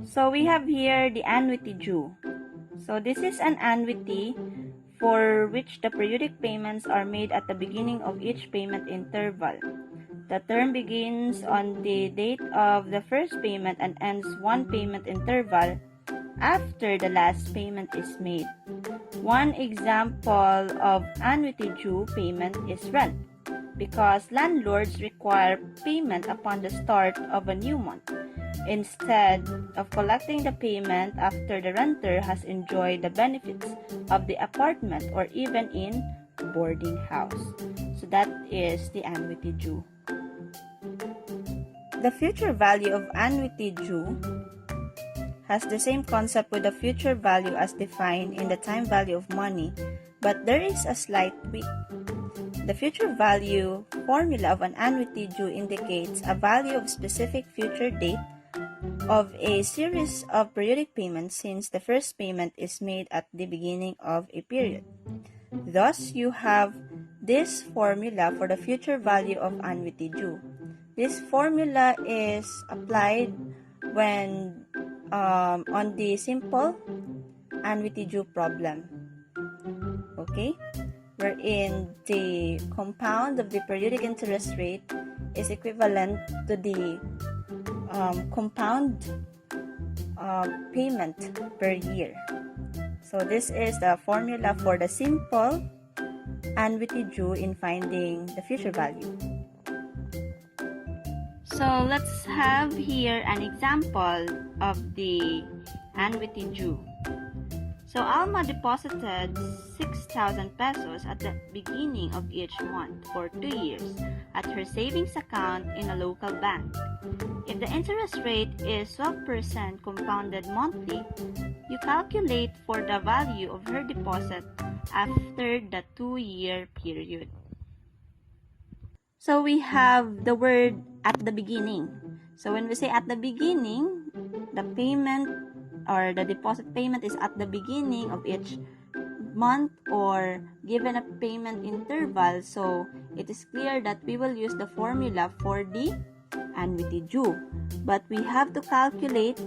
So we have here the annuity due. So this is an annuity for which the periodic payments are made at the beginning of each payment interval. The term begins on the date of the first payment and ends one payment interval after the last payment is made. One example of annuity due payment is rent, because landlords require payment upon the start of a new month, instead of collecting the payment after the renter has enjoyed the benefits of the apartment or even in boarding house. So that is the annuity due. The future value of annuity due has the same concept with the future value as defined in the time value of money, but there is a slight tweak. The future value formula of an annuity due indicates a value of specific future date of a series of periodic payments since the first payment is made at the beginning of a period. Thus, you have this formula for the future value of annuity due. This formula is applied when on the simple annuity due problem, okay, wherein the compound of the periodic interest rate is equivalent to the compound payment per year. So this is the formula for the simple annuity due in finding the future value. So let's have here an example of the annuity due. So Alma deposited 6,000 pesos at the beginning of each month for 2 years at her savings account in a local bank. If the interest rate is 12% compounded monthly, you calculate for the value of her deposit after the 2-year period. So we have the word at the beginning. So when we say at the beginning, the payment or the deposit payment is at the beginning of each month or given a payment interval. So it is clear that we will use the formula for the annuity due. But we have to calculate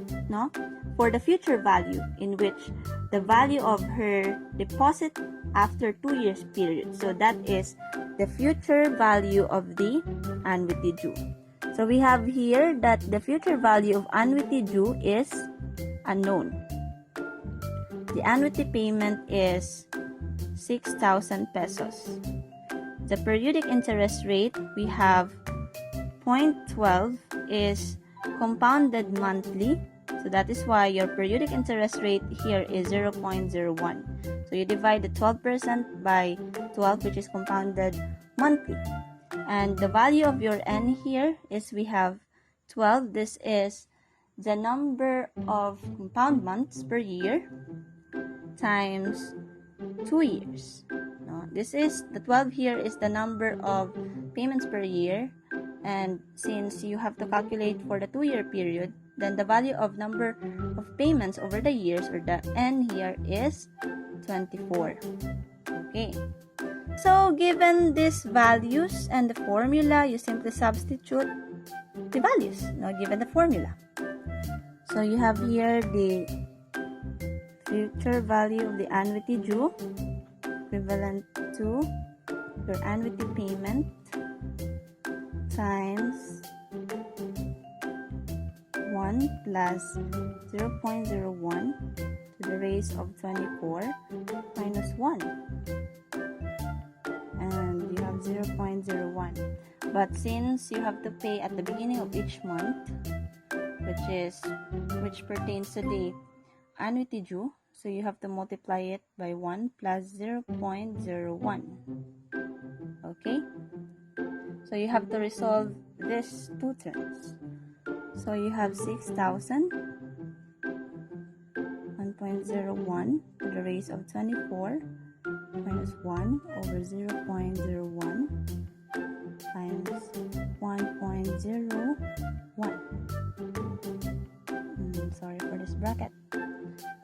for the future value, in which the value of her deposit after 2 years period. So that is the future value of the annuity due. So we have here that the future value of annuity due is unknown. The annuity payment is 6,000 pesos. The periodic interest rate, we have 0.12 is compounded monthly. So that is why your periodic interest rate here is 0.01. So you divide the 12% by 12, which is compounded monthly. And the value of your N here is we have 12. This is the number of compound months per year times 2 years. This is the 12 here is the number of payments per year, and since you have to calculate for the 2-year period, then the value of number of payments over the years, or the N here, is 24. Okay. So given these values and the formula, you simply substitute the values given the formula. So you have here the future value of the annuity due equivalent to your annuity payment times 1 plus 0.01 to the raise of 24 minus 1. And you have 0.01. But since you have to pay at the beginning of each month, which pertains to the annuity due, so you have to multiply it by 1 plus 0.01. Okay? So you have to resolve these two terms. So you have 6,000, 1.01 to the raise of 24 minus 1 over 0.01 times 1.01. Sorry for this bracket.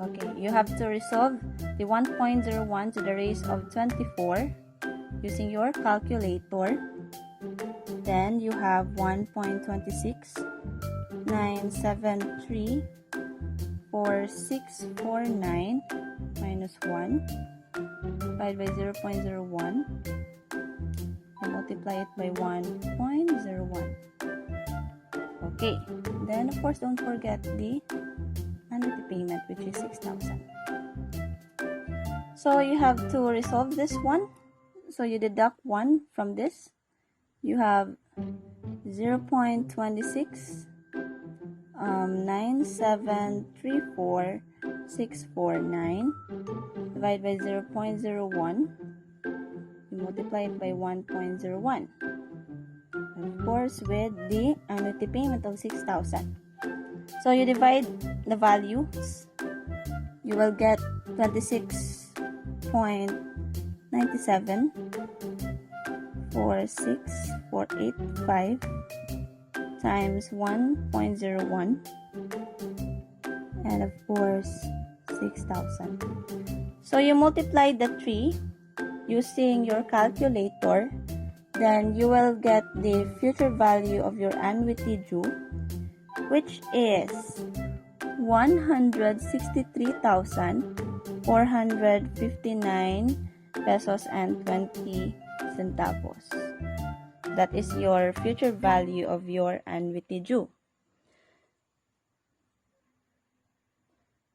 Okay, you have to resolve the 1.01 to the raise of 24 using your calculator. Then you have 1.26 9734649 minus 1 divided by 0.01 and multiply it by 1.01. Okay, then of course don't forget the annuity payment, which is 6,000. So you have to resolve this one. So you deduct 1 from this. You have 0.26 9734649 divided by 0.01. You multiply it by 1.01. Of course, with the annuity payment of 6,000. So you divide the values. You will get 26.97 46485 times 1.01, and of course 6,000. So you multiply the 3 using your calculator, then you will get the future value of your annuity due, which is 163,459 pesos and 20 centavos. That is your future value of your annuity due.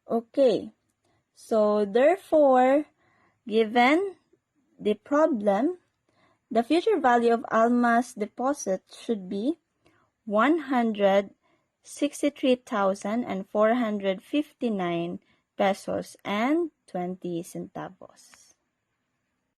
Okay, so therefore, given the problem, the future value of Alma's deposit should be 163,459 pesos and 20 centavos.